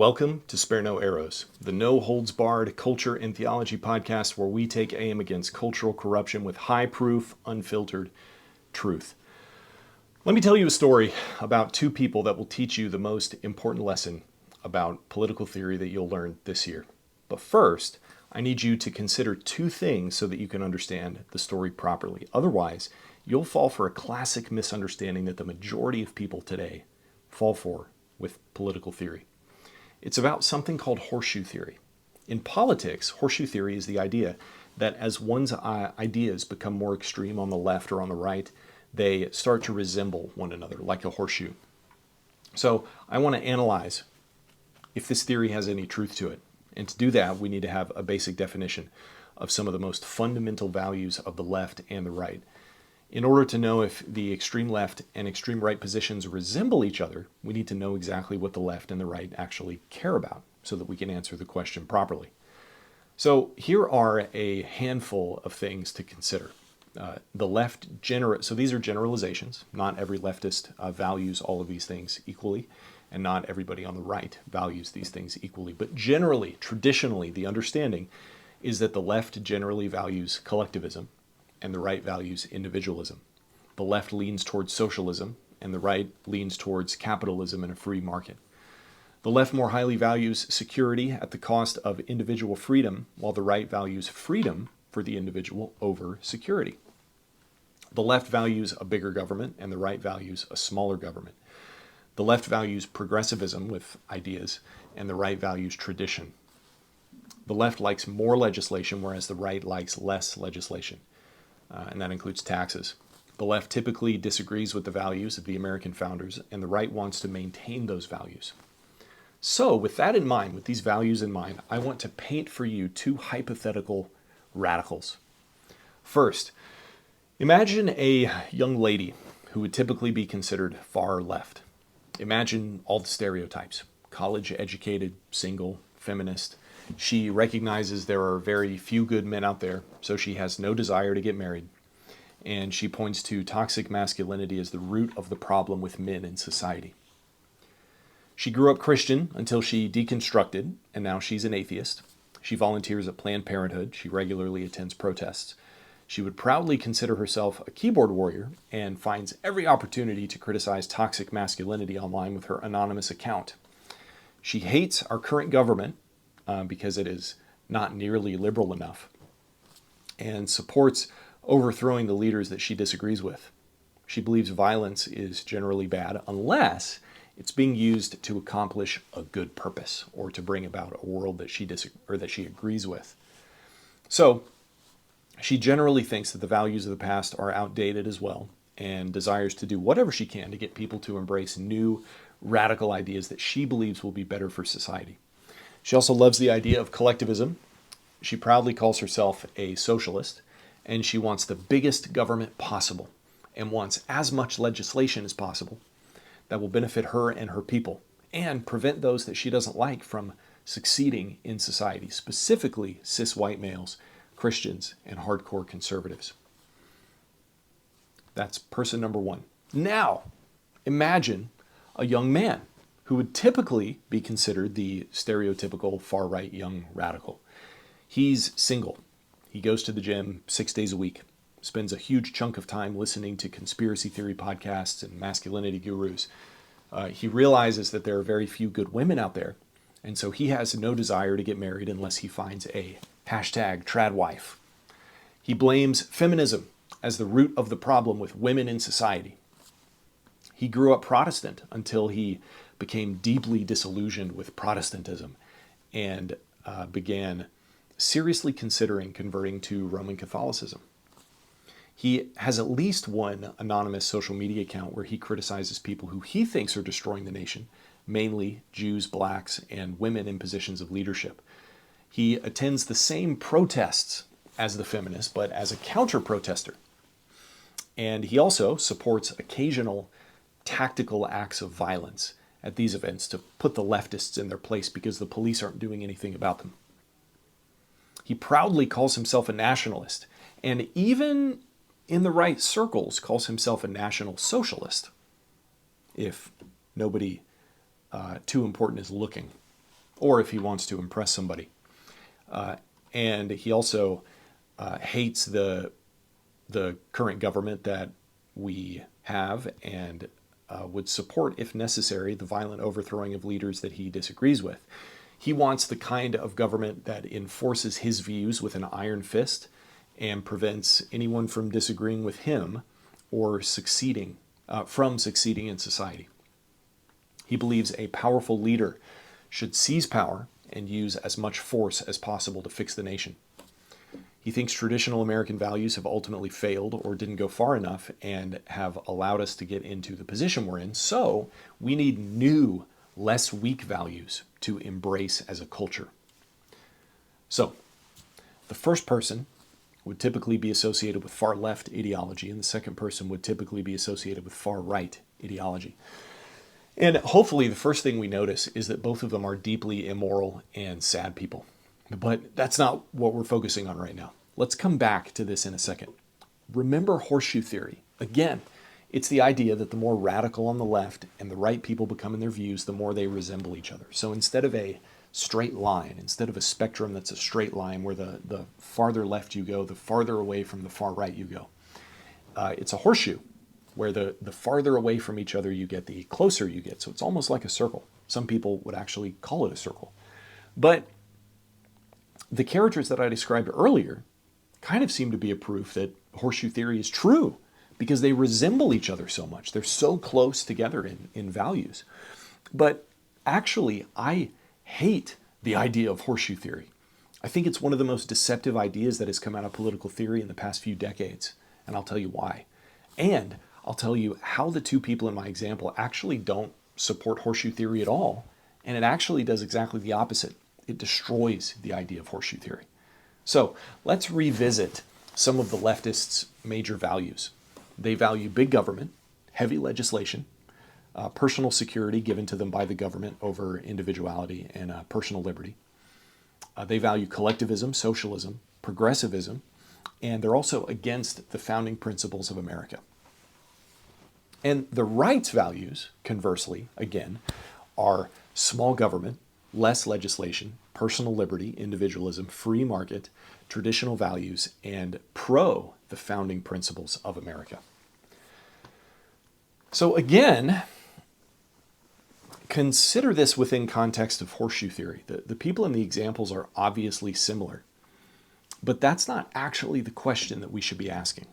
Welcome to Spare No Arrows, the no-holds-barred culture and theology podcast where we take aim against cultural corruption with high-proof, unfiltered truth. Let me tell you a story about two people that will teach you the most important lesson about political theory that you'll learn this year. But first, I need you to consider two things so that you can understand the story properly. Otherwise, you'll fall for a classic misunderstanding that the majority of people today fall for with political theory. It's about something called Horseshoe Theory. In politics, Horseshoe Theory is the idea that as one's ideas become more extreme on the left or on the right, they start to resemble one another like a horseshoe. So I want to analyze if this theory has any truth to it. And to do that, we need to have a basic definition of some of the most fundamental values of the left and the right. In order to know if the extreme left and extreme right positions resemble each other, we need to know exactly what the left and the right actually care about so that we can answer the question properly. So here are a handful of things to consider. So these are generalizations. Not every leftist values all of these things equally, and not everybody on the right values these things equally. But generally, traditionally, the understanding is that the left generally values collectivism, and the right values individualism. The left leans towards socialism, and the right leans towards capitalism and a free market. The left more highly values security at the cost of individual freedom, while the right values freedom for the individual over security. The left values a bigger government, and the right values a smaller government. The left values progressivism with ideas, and the right values tradition. The left likes more legislation, whereas the right likes less legislation. And that includes taxes. The left typically disagrees with the values of the American founders, and the right wants to maintain those values. So with that in mind, with these values in mind, I want to paint for you two hypothetical radicals. First, imagine a young lady who would typically be considered far left. Imagine all the stereotypes: college-educated, single, feminist. She recognizes there are very few good men out there, so she has no desire to get married. And she points to toxic masculinity as the root of the problem with men in society. She grew up Christian until she deconstructed, and now she's an atheist. She volunteers at Planned Parenthood. She regularly attends protests. She would proudly consider herself a keyboard warrior and finds every opportunity to criticize toxic masculinity online with her anonymous account. She hates our current government because it is not nearly liberal enough, and supports overthrowing the leaders that she disagrees with. She believes violence is generally bad unless it's being used to accomplish a good purpose or to bring about a world that she agrees with. So she generally thinks that the values of the past are outdated as well, and desires to do whatever she can to get people to embrace new, radical ideas that she believes will be better for society. She also loves the idea of collectivism. She proudly calls herself a socialist, and she wants the biggest government possible and wants as much legislation as possible that will benefit her and her people and prevent those that she doesn't like from succeeding in society, specifically cis white males, Christians, and hardcore conservatives. That's person number one. Now, imagine a young man who would typically be considered the stereotypical far-right young radical. He's single. He goes to the gym 6 days a week, spends a huge chunk of time listening to conspiracy theory podcasts and masculinity gurus. He realizes that there are very few good women out there, and so he has no desire to get married unless he finds a #trad wife. He blames feminism as the root of the problem with women in society. He grew up Protestant until he became deeply disillusioned with Protestantism and began seriously considering converting to Roman Catholicism. He has at least one anonymous social media account where he criticizes people who he thinks are destroying the nation, mainly Jews, blacks, and women in positions of leadership. He attends the same protests as the feminists, but as a counter-protester. And he also supports occasional tactical acts of violence at these events to put the leftists in their place because the police aren't doing anything about them. He proudly calls himself a nationalist, and even in the right circles calls himself a national socialist, if nobody too important is looking. or if he wants to impress somebody. And he also hates the current government that we have and would support, if necessary, the violent overthrowing of leaders that he disagrees with. He wants the kind of government that enforces his views with an iron fist and prevents anyone from disagreeing with him or from succeeding in society. He believes a powerful leader should seize power and use as much force as possible to fix the nation. He thinks traditional American values have ultimately failed or didn't go far enough and have allowed us to get into the position we're in. So we need new, less weak values to embrace as a culture. So the first person would typically be associated with far left ideology, and the second person would typically be associated with far right ideology. And hopefully the first thing we notice is that both of them are deeply immoral and sad people. But that's not what we're focusing on right now. Let's come back to this in a second. Remember Horseshoe Theory. Again, it's the idea that the more radical on the left and the right people become in their views, the more they resemble each other. So instead of a straight line, instead of a spectrum that's a straight line where the farther left you go, the farther away from the far right you go, it's a horseshoe where the farther away from each other you get, the closer you get. So it's almost like a circle. Some people would actually call it a circle. But the characters that I described earlier kind of seem to be a proof that Horseshoe Theory is true because they resemble each other so much. They're so close together in values. But actually, I hate the idea of Horseshoe Theory. I think it's one of the most deceptive ideas that has come out of political theory in the past few decades, and I'll tell you why. And I'll tell you how the two people in my example actually don't support Horseshoe Theory at all, and it actually does exactly the opposite. It destroys the idea of Horseshoe Theory. So let's revisit some of the leftists' major values. They value big government, heavy legislation, personal security given to them by the government over individuality and personal liberty. They value collectivism, socialism, progressivism, and they're also against the founding principles of America. And the right's values, conversely, again, are small government, less legislation, personal liberty, individualism, free market, traditional values, and pro the founding principles of America. So again, consider this within context of Horseshoe Theory. The people in the examples are obviously similar, but that's not actually the question that we should be asking.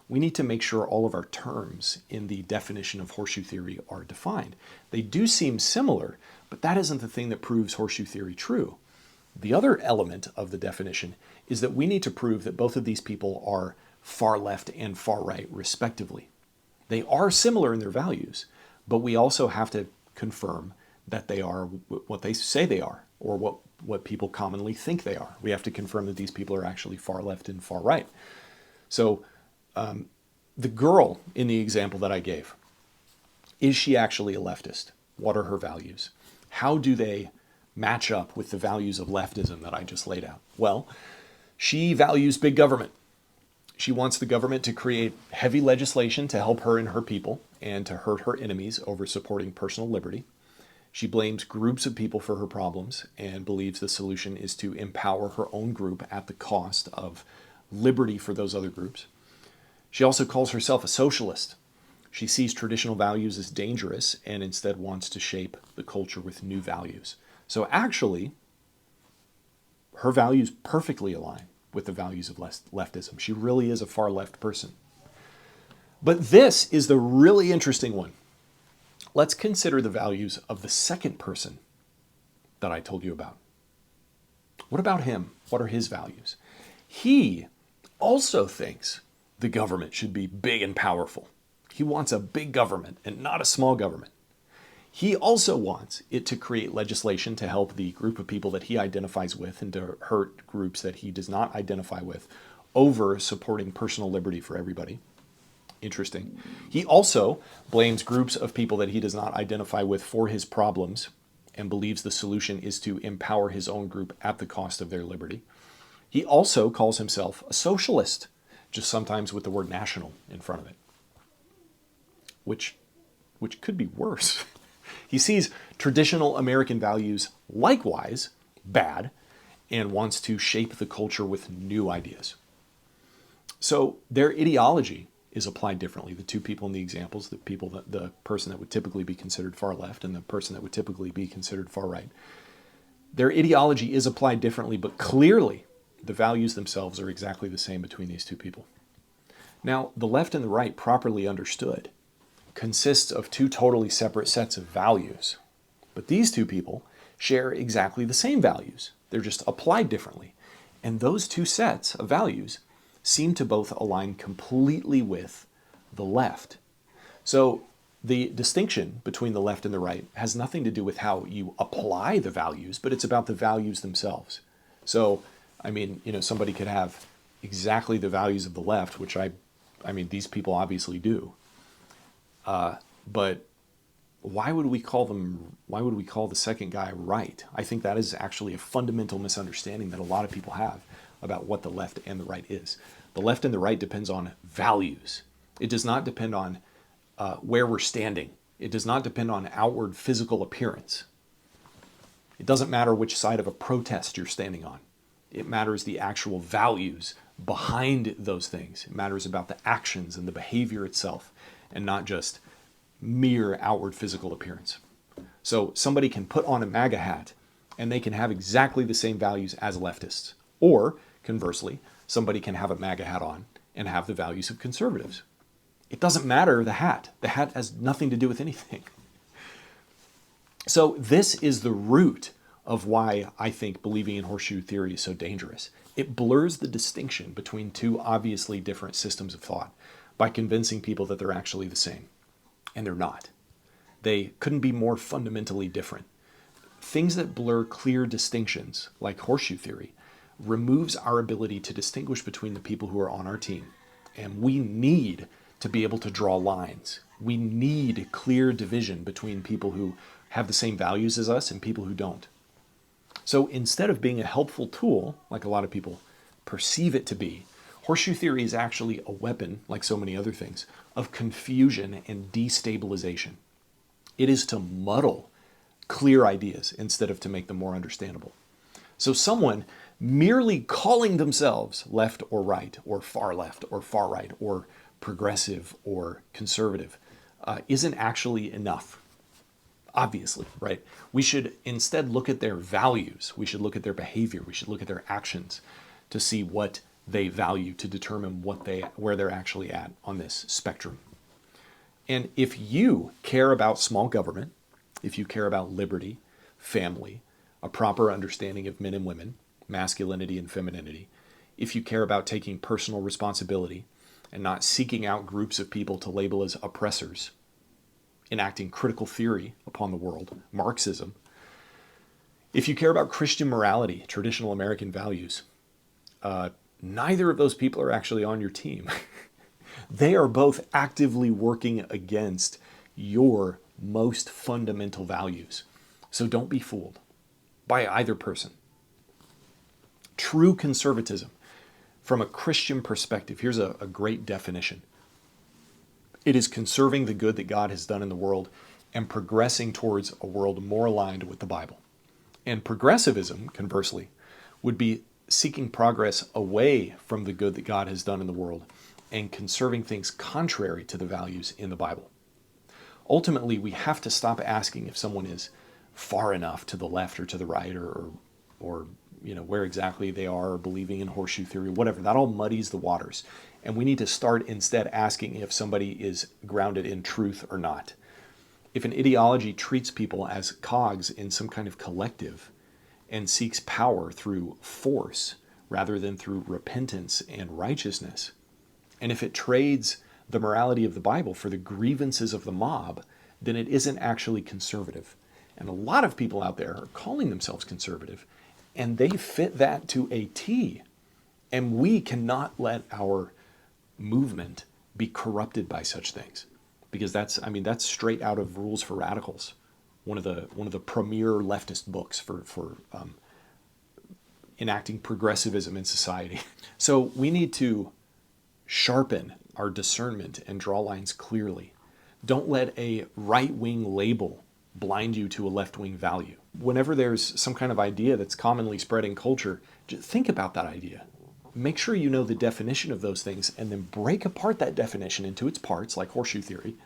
We need to make sure all of our terms in the definition of Horseshoe Theory are defined. They do seem similar, but that isn't the thing that proves Horseshoe Theory true. The other element of the definition is that we need to prove that both of these people are far left and far right, respectively. They are similar in their values, but we also have to confirm that they are what they say they are, or what people commonly think they are. We have to confirm that these people are actually far left and far right. So the girl in the example that I gave, is she actually a leftist? What are her values? How do they match up with the values of leftism that I just laid out? Well, she values big government. She wants the government to create heavy legislation to help her and her people and to hurt her enemies over supporting personal liberty. She blames groups of people for her problems and believes the solution is to empower her own group at the cost of liberty for those other groups. She also calls herself a socialist. She sees traditional values as dangerous and instead wants to shape the culture with new values. So actually, her values perfectly align with the values of leftism. She really is a far left person. But this is the really interesting one. Let's consider the values of the second person that I told you about. What about him? What are his values? He also thinks the government should be big and powerful. He wants a big government and not a small government. He also wants it to create legislation to help the group of people that he identifies with and to hurt groups that he does not identify with over supporting personal liberty for everybody. Interesting. He also blames groups of people that he does not identify with for his problems and believes the solution is to empower his own group at the cost of their liberty. He also calls himself a socialist, just sometimes with the word national in front of it, which could be worse. He sees traditional American values likewise bad and wants to shape the culture with new ideas. So their ideology is applied differently. The two people in the examples, the person that would typically be considered far left and the person that would typically be considered far right, their ideology is applied differently, but clearly the values themselves are exactly the same between these two people. Now, the left and the right, properly understood, consists of two totally separate sets of values. But these two people share exactly the same values. They're just applied differently. And those two sets of values seem to both align completely with the left. So the distinction between the left and the right has nothing to do with how you apply the values, but it's about the values themselves. So, somebody could have exactly the values of the left, which these people obviously do. But why would we call the second guy right? I think that is actually a fundamental misunderstanding that a lot of people have about what the left and the right is. The left and the right depends on values. It does not depend on where we're standing. It does not depend on outward physical appearance. It doesn't matter which side of a protest you're standing on. It matters the actual values behind those things. It matters about the actions and the behavior itself, and not just mere outward physical appearance. So somebody can put on a MAGA hat and they can have exactly the same values as leftists. Or conversely, somebody can have a MAGA hat on and have the values of conservatives. It doesn't matter the hat. The hat has nothing to do with anything. So this is the root of why I think believing in horseshoe theory is so dangerous. It blurs the distinction between two obviously different systems of thought by convincing people that they're actually the same. And they're not. They couldn't be more fundamentally different. Things that blur clear distinctions, like horseshoe theory, removes our ability to distinguish between the people who are on our team. And we need to be able to draw lines. We need clear division between people who have the same values as us and people who don't. So instead of being a helpful tool, like a lot of people perceive it to be, horseshoe theory is actually a weapon, like so many other things, of confusion and destabilization. It is to muddle clear ideas instead of to make them more understandable. So someone merely calling themselves left or right, or far left or far right, or progressive or conservative, isn't actually enough. Obviously, right? We should instead look at their values. We should look at their behavior. We should look at their actions to see what they value, to determine where they're actually at on this spectrum. And if you care about small government, if you care about liberty, family, a proper understanding of men and women, masculinity and femininity, if you care about taking personal responsibility and not seeking out groups of people to label as oppressors, enacting critical theory upon the world, Marxism, if you care about Christian morality, traditional American values, neither of those people are actually on your team. They are both actively working against your most fundamental values. So don't be fooled by either person. True conservatism, from a Christian perspective, here's a great definition. It is conserving the good that God has done in the world and progressing towards a world more aligned with the Bible. And progressivism, conversely, would be seeking progress away from the good that God has done in the world and conserving things contrary to the values in the Bible. Ultimately, we have to stop asking if someone is far enough to the left or to the right, or where exactly they are, or believing in horseshoe theory, whatever. That all muddies the waters. And we need to start instead asking if somebody is grounded in truth or not. If an ideology treats people as cogs in some kind of collective and seeks power through force rather than through repentance and righteousness, and if it trades the morality of the Bible for the grievances of the mob, then it isn't actually conservative. And a lot of people out there are calling themselves conservative, and they fit that to a T. And we cannot let our movement be corrupted by such things, because that's straight out of Rules for Radicals, one of the premier leftist books for enacting progressivism in society. So we need to sharpen our discernment and draw lines clearly. Don't let a right-wing label blind you to a left-wing value. Whenever there's some kind of idea that's commonly spread in culture, just think about that idea. Make sure you know the definition of those things and then break apart that definition into its parts, like Horseshoe Theory,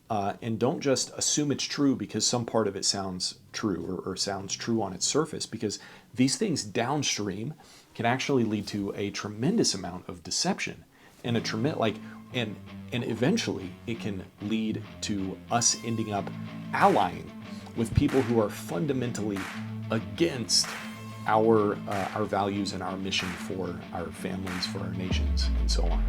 and don't just assume it's true because some part of it sounds true or sounds true on its surface, because these things downstream can actually lead to a tremendous amount of deception and and eventually it can lead to us ending up allying with people who are fundamentally against our values and our mission for our families, for our nations, and so on.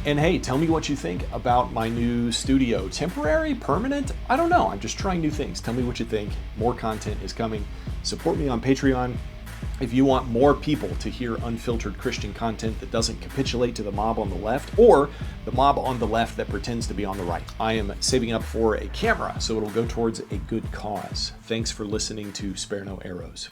And hey, tell me what you think about my new studio. Temporary? Permanent? I don't know. I'm just trying new things. Tell me what you think. More content is coming. Support me on Patreon. If you want more people to hear unfiltered Christian content that doesn't capitulate to the mob on the left or the mob on the left that pretends to be on the right, I am saving up for a camera, so it'll go towards a good cause. Thanks for listening to Spare No Arrows.